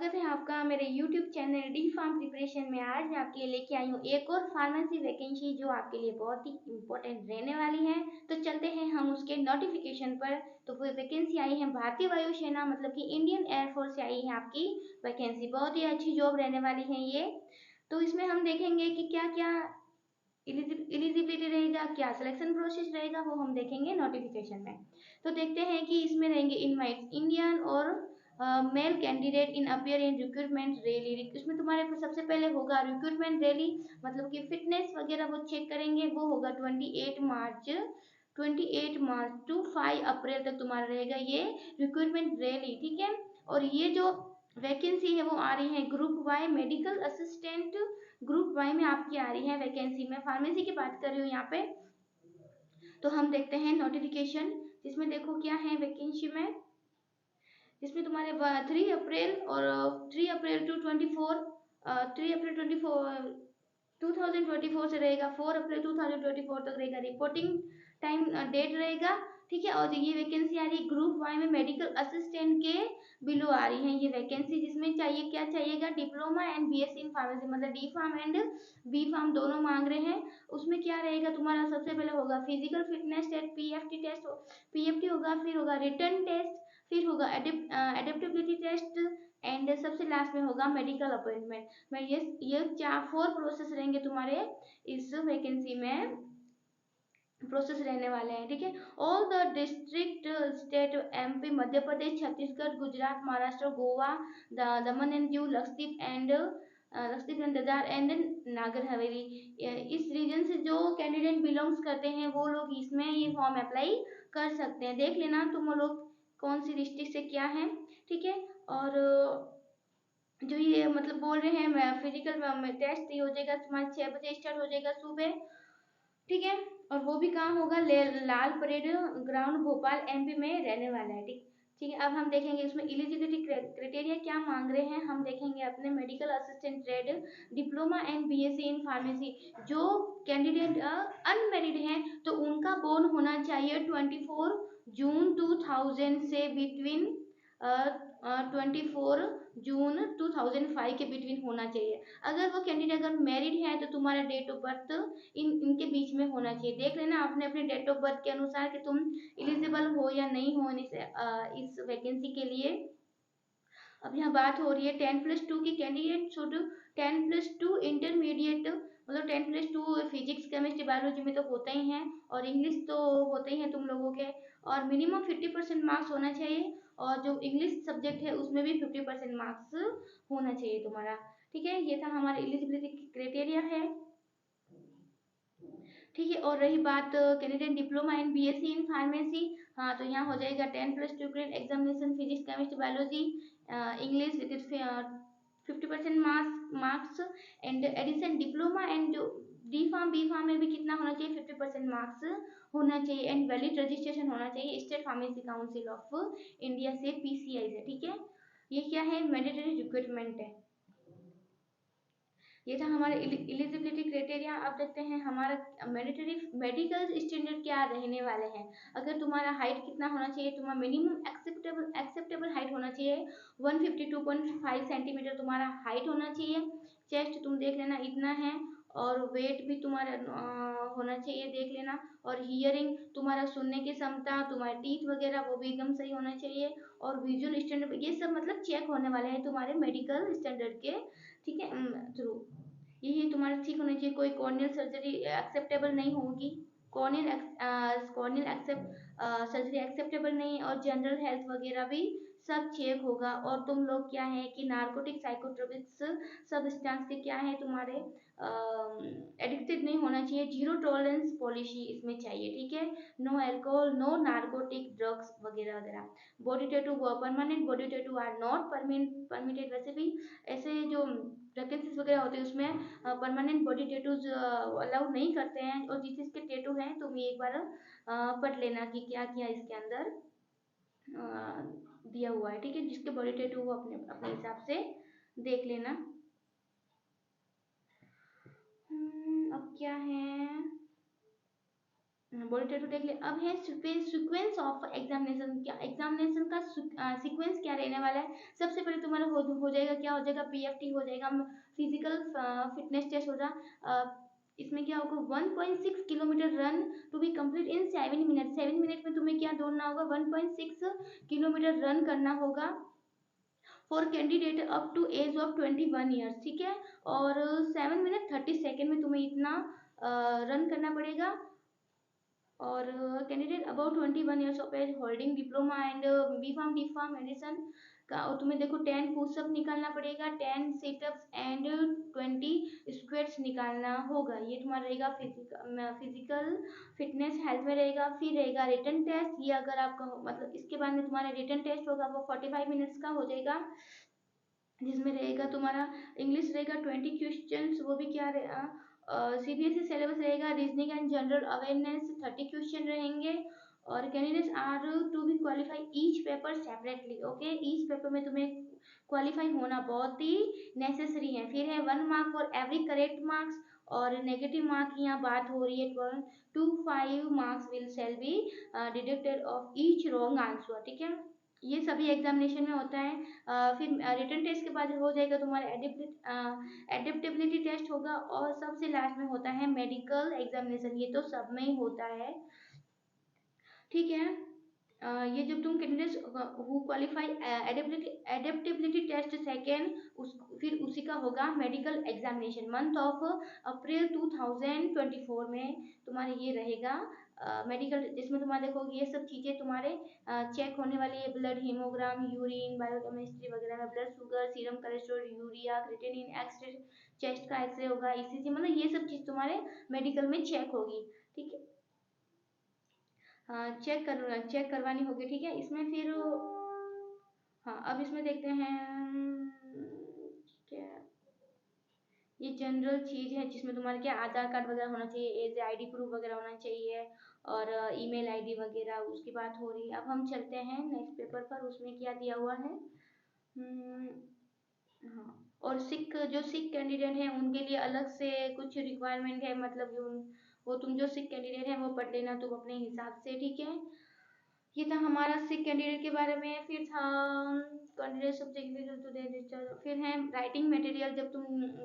स्वागत है आपका मेरे YouTube channel D pharm preparation में। आज मैं आपके लिए लेके आई हूँ एक और फार्मेसी वैकेंसी जो आपके लिए बहुत ही इम्पोर्टेंट रहने वाली है। तो चलते हैं हम उसके नोटिफिकेशन पर। तो वो वैकेंसी आई है भारतीय वायुसेना मतलब कि इंडियन एयरफोर्स से आई है आपकी वैकेंसी। बहुत ही अच्छी जॉब रहने वाली है ये। तो इसमें हम देखेंगे कि क्या क्या एलिजिबिलिटी रहेगा, क्या सिलेक्शन प्रोसेस रहेगा, वो हम देखेंगे नोटिफिकेशन में। तो देखते हैं कि इसमें रहेंगे इनवाइट इंडियन और male candidate in appear in recruitment rally. इसमें तुम्हारे सबसे पहले होगा रिक्रूटमेंट रैली, मतलब कि फिटनेस वगैरह वो चेक करेंगे। वो होगा 28 मार्च टू 5 अप्रैल तक तुम्हारा रहेगा ये रिक्रूटमेंट रैली, ठीक है। और ये जो वैकेंसी है वो आ रही है group Y medical assistant, group Y में आपकी आ रही है वैकेंसी। में फार्मेसी की बात कर रही हूँ यहाँ पे। तो हम देखते हैं नोटिफिकेशन, जिसमें देखो क्या है वैकेंसी में। जिसमें तुम्हारे 3 अप्रैल और 3 अप्रैल टू 24 3 अप्रैल 2024 से रहेगा 4 अप्रैल 2024 तक रहेगा रिपोर्टिंग टाइम डेट रहेगा, ठीक है। और ये वैकेंसी आ रही है ग्रुप वाई में मेडिकल असिस्टेंट के बिलो आ रही है ये वैकेंसी। जिसमें चाहिए क्या चाहिएगा, diploma and BSc in pharmacy, मतलब D pharm and B pharm दोनों मांग रहे हैं। उसमें क्या रहेगा तुम्हारा, सबसे पहले होगा physical fitness test PFT test, PFT होगा, फिर होगा रिटन टेस्ट, फिर होगा एडेप्टेबिलिटी टेस्ट एंड सबसे लास्ट में होगा मेडिकल अपॉइंटमेंट। मैं ये 4 प्रोसेस रहेंगे तुम्हारे इस वैकेंसी में, प्रोसेस रहने वाले हैं, ठीक है। All the district state MP Madhya Pradesh Chhattisgarh Gujarat Maharashtra Goa Daman and Diu Lakshadweep and Dadra and Nagar Haveli, इस रीजन से जो कैंडिडेट बिलोंग्स करते हैं वो लोग इसमें ये फॉर्म अप्लाई कर सकते हैं। देख लेना तुम लोग कौन सी डिस्ट्रिक्ट से क्या है, ठीक है। और जो ये मतलब बोल रहे हैं फिजिकल टेस्ट ये हो जाएगा तुम्हारा 6 बजे स्टार्ट हो जाएगा सुबह, ठीक है। और वो भी कहाँ होगा, लाल परेड ग्राउंड भोपाल एमपी में रहने वाला है, ठीक ठीक है। अब हम देखेंगे इसमें एलिजिबिलिटी क्राइटेरिया क्या मांग रहे हैं। हम देखेंगे अपने medical assistant trade diploma and BSc in pharmacy. जो कैंडिडेट अनमेरिड हैं तो उनका बोर्न होना चाहिए 24 जून 2000 से बिटवीन 24 जून 2005 के बिटवीन होना चाहिए। अगर वो कैंडिडेट अगर मैरिड है तो तुम्हारा डेट ऑफ बर्थ इनके बीच में होना चाहिए। देख लेना अपने अपने डेट ऑफ बर्थ के अनुसार कि तुम एलिजिबल हो या नहीं हो इस वैकेंसी के लिए। अब यहाँ बात हो रही है 10+2 की कैंडिडेट शुड 10+2 इंटरमीडिएट, मतलब 10+2 फिजिक्स केमिस्ट्री बायोलॉजी में तो होते ही हैं, और इंग्लिश तो होते ही हैं तुम लोगों के। और मिनिमम 50% मार्क्स होना चाहिए, और जो इंग्लिश सब्जेक्ट है उसमें भी 50% मार्क्स होना चाहिए तुम्हारा, ठीक है। ये था हमारा एलिजिबिलिटी क्राइटेरिया है, ठीक है। और रही बात candidate diploma in BSc in pharmacy, हाँ तो यहाँ हो जाएगा 10+2 grade examination physics chemistry biology English with 50% marks and addition diploma and जो डी फार्म बी फार्म में भी कितना होना चाहिए, 50% मार्क्स होना चाहिए एंड वैलिड रजिस्ट्रेशन होना चाहिए state pharmacy council of India से, पीसीआई से, ठीक है। ये क्या है, मैंडेटरी रिक्रूटमेंट है। ये था हमारा एलिजिबिलिटी क्राइटेरिया। अब देखते हैं हमारा मैंडेटरी मेडिकल स्टैंडर्ड क्या रहने वाले हैं। अगर तुम्हारा हाइट कितना होना चाहिए, तुम्हारा मिनिमम एक्सेप्टेबल हाइट होना चाहिए 152.5 सेंटीमीटर तुम्हारा हाइट होना चाहिए। चेस्ट तुम देख लेना इतना है, और वेट भी तुम्हारा होना चाहिए देख लेना। और हियरिंग तुम्हारा सुनने की क्षमता, तुम्हारे टीथ वगैरह वो भी एकदम सही होना चाहिए। और विजुअल स्टैंडर्ड ये सब मतलब चेक होने वाले हैं तुम्हारे मेडिकल स्टैंडर्ड के, ठीक है, थ्रू। यही तुम्हारा ठीक होना चाहिए। कोई कॉर्नियल सर्जरी एक्सेप्टेबल नहीं होगी, कॉर्नियल सर्जरी एक्सेप्टेबल नहीं, और जनरल हेल्थ वगैरह भी सब चेक होगा। और तुम लोग क्या है कि नार्कोटिक साइकोट्रोपिक्स सब्सटेंस के क्या है तुम्हारे एडिक्टेड नहीं होना चाहिए। जीरो टॉलरेंस पॉलिसी इसमें चाहिए, ठीक है। No alcohol, no narcotic drugs वगैरह वगैरह। Body tattoo, permanent body tattoo are not permitted. वैसे भी ऐसे जो वैकेंसीज वगैरह होते हैं उसमें परमानेंट बॉडी टैटूज अलाउ नहीं करते हैं। और जिस चीज़ के टैटू हैं तुम एक बार पढ़ लेना कि क्या क्या इसके अंदर दिया हुआ है, ठीक है। जिसके बॉडी टैटू वो अपने अपने हिसाब से देख लेना। अब क्या है, बॉडी टैटू देख ले। अब है सीक्वेंस ऑफ एग्जामिनेशन। क्या एग्जामिनेशन का सीक्वेंस क्या रहने वाला है? सबसे पहले तुम्हारा हो जाएगा, क्या हो जाएगा, पीएफटी हो जाएगा, फिजिकल फिटनेस टेस्ट होगा। इसमें क्या होगा, 1.6 kilometre run to be complete in 7 minute. 7 minute में तुम्हें क्या दौड़ना होगा, 1.6 किलोमीटर रन करना होगा for candidate up to age of 21 years, ठीक है। और 7 मिनट 30 सेकेंड में तुम्हें इतना रन करना पड़ेगा। और candidate about 21 years of age holding diploma and B pharm D pharm medicine का। और तुम्हें देखो 10 पुशअप निकालना पड़ेगा, 10 सिटअप्स एंड 20 स्क्वाट्स निकालना होगा। ये तुम्हारा रहेगा फिजिकल फिटनेस हेल्थ में रहेगा। फिर रहेगा रिटन टेस्ट। ये अगर आपका मतलब इसके बाद में तुम्हारा रिटन टेस्ट होगा, वो 45 मिनट्स का हो जाएगा, जिसमें रहेगा तुम्हारा इंग्लिश रहेगा 20 क्वेश्चंस, वो भी क्या रहेगा, सीबीएसई सिलेबस रहेगा। Reasoning and general awareness 30 question रहेंगे। और candidates are to be qualify each paper separately, okay. Each paper में तुम्हें क्वालिफाई होना बहुत ही नेसेसरी है। फिर है 1 mark for every correct marks. और नेगेटिव मार्क की यहाँ बात हो रही है, 12 to 5 marks will shall be deducted of each wrong answer, ठीक है। ये सभी एग्जामिनेशन में होता है। फिर रिटन टेस्ट के बाद हो जाएगा तुम्हारा एडेप्टेबिलिटी टेस्ट होगा। और सबसे लास्ट में होता है मेडिकल एग्जामिनेशन। ये तो सब में ही होता है, ठीक है। ये जब तुम candidates who qualify adaptability test second, फिर उसी का होगा medical examination month of April 2024 में तुम्हारे ये रहेगा मेडिकल, जिसमें तुम्हारे देखो ये सब चीज़ें तुम्हारे चेक होने वाली है। ब्लड हीमोग्राम, यूरिन, बायोकेमिस्ट्री वगैरह में, blood sugar, serum cholesterol, urea, creatinine, x-ray, chest का एक्सरे होगा, ईसीजी, मतलब ये सब चीज़ तुम्हारे मेडिकल में चेक होगी, ठीक है। चेक करवानी होगी, ठीक है। इसमें फिर हाँ, अब इसमें देखते हैं क्या, ये जनरल चीज़ है जिसमें तुम्हारे क्या आधार कार्ड वगैरह होना चाहिए, एज आईडी प्रूफ वगैरह होना चाहिए, और ईमेल आईडी वगैरह, उसकी बात हो रही है। अब हम चलते हैं नेक्स्ट पेपर पर, उसमें क्या दिया हुआ है। हाँ, और जो सिख कैंडिडेट हैं उनके लिए अलग से कुछ रिक्वायरमेंट है, मतलब वो तुम जो सिख कैंडिडेट हैं वो पढ़ लेना तुम अपने हिसाब से, ठीक है। ये था हमारा सिख कैंडिडेट के बारे में। फिर था कैंडिडेट सब्जेक्ट तो दे देता। फिर है राइटिंग मटेरियल। जब तुम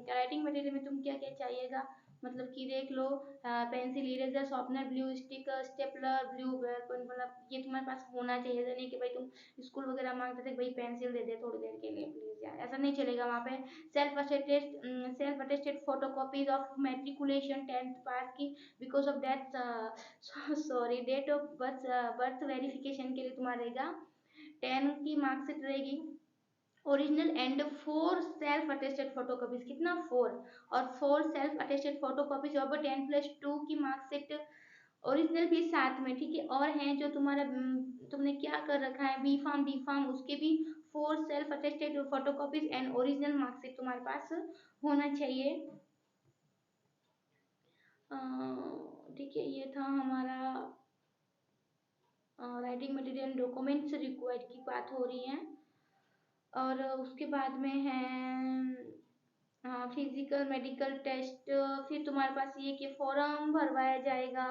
राइटिंग मटेरियल में तुम क्या क्या चाहिएगा, मतलब कि देख लो, pencil, eraser, sharpener, blue stick, stapler, blue मतलब ये तुम्हारे पास होना चाहिए। ऐसा नहीं कि भाई तुम स्कूल वगैरह मांगते थे भाई पेंसिल दे दे थोड़ी देर के लिए प्लीज यार, ऐसा नहीं चलेगा वहाँ पे। Self attested photocopies of matriculation 10th pass की, because of that sorry date of birth verification के लिए तुम्हारा रहेगा 10 की मार्कशीट रहेगी original, and 4 self attested photocopies, कितना 4, और 4 सेल्फ अटेस्टेड फोटोकॉपीज ऑफ 10+2 की मार्कशीट ओरिजिनल भी साथ में, ठीक है। और हैं जो तुम्हारा तुमने क्या कर रखा है बी फार्म डी फार्म, उसके भी 4 self attested photocopies and original marksheet तुम्हारे पास होना चाहिए, ठीक है। ये था हमारा राइटिंग मटेरियल डॉक्यूमेंट्स रिक्वायर्ड की बात हो रही है। और उसके बाद में है फिजिकल मेडिकल टेस्ट। फिर तुम्हारे पास ये कि फॉर्म भरवाया जाएगा,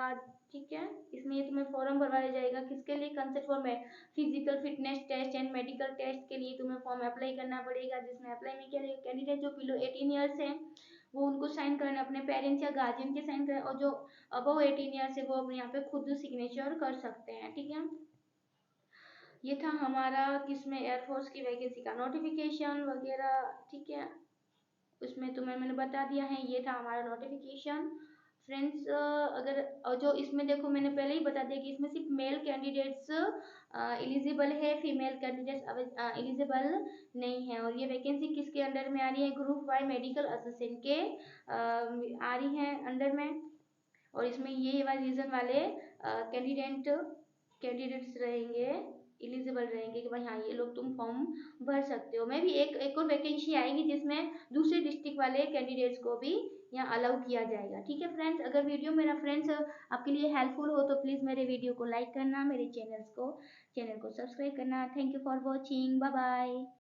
ठीक है। इसमें ये तुम्हें फॉर्म भरवाया जाएगा किसके लिए, concept for physical fitness test and medical test के लिए तुम्हें फॉर्म अप्लाई करना पड़ेगा। जिसमें अप्लाई में क्या रहेगा, कैंडिडेट जो बिलो 18 ईयर्स है वो उनको साइन करना, अपने पेरेंट्स या गार्जियन के साइन करना, और जो अबव 18 ईयर्स है वो अपने यहाँ पे खुद सिग्नेचर कर सकते हैं, ठीक है। ये था हमारा किसमें एयरफोर्स की वैकेंसी का नोटिफिकेशन वगैरह, ठीक है। उसमें तुम्हें मैंने बता दिया है, ये था हमारा नोटिफिकेशन फ्रेंड्स। अगर जो इसमें देखो मैंने पहले ही बता दिया कि इसमें सिर्फ मेल कैंडिडेट्स एलिजिबल है, फीमेल कैंडिडेट्स एलिजिबल नहीं है। और ये वैकेंसी किसके अंडर में आ रही है, ग्रुप वाई मेडिकल असिस्टेंट के आ रही है अंडर में। और इसमें ये वाले रीजन वाले कैंडिडेट्स रहेंगे, एलिजिबल रहेंगे कि भाई हाँ ये लोग तुम फॉर्म भर सकते हो। मैं भी एक और वैकेंसी आएगी जिसमें दूसरे डिस्ट्रिक्ट वाले कैंडिडेट्स को भी यहाँ अलाउ किया जाएगा, ठीक है फ्रेंड्स। अगर वीडियो मेरा फ्रेंड्स आपके लिए हेल्पफुल हो तो प्लीज़ मेरे वीडियो को लाइक करना, मेरे चैनल को सब्सक्राइब करना। Thank you for watching, bye bye.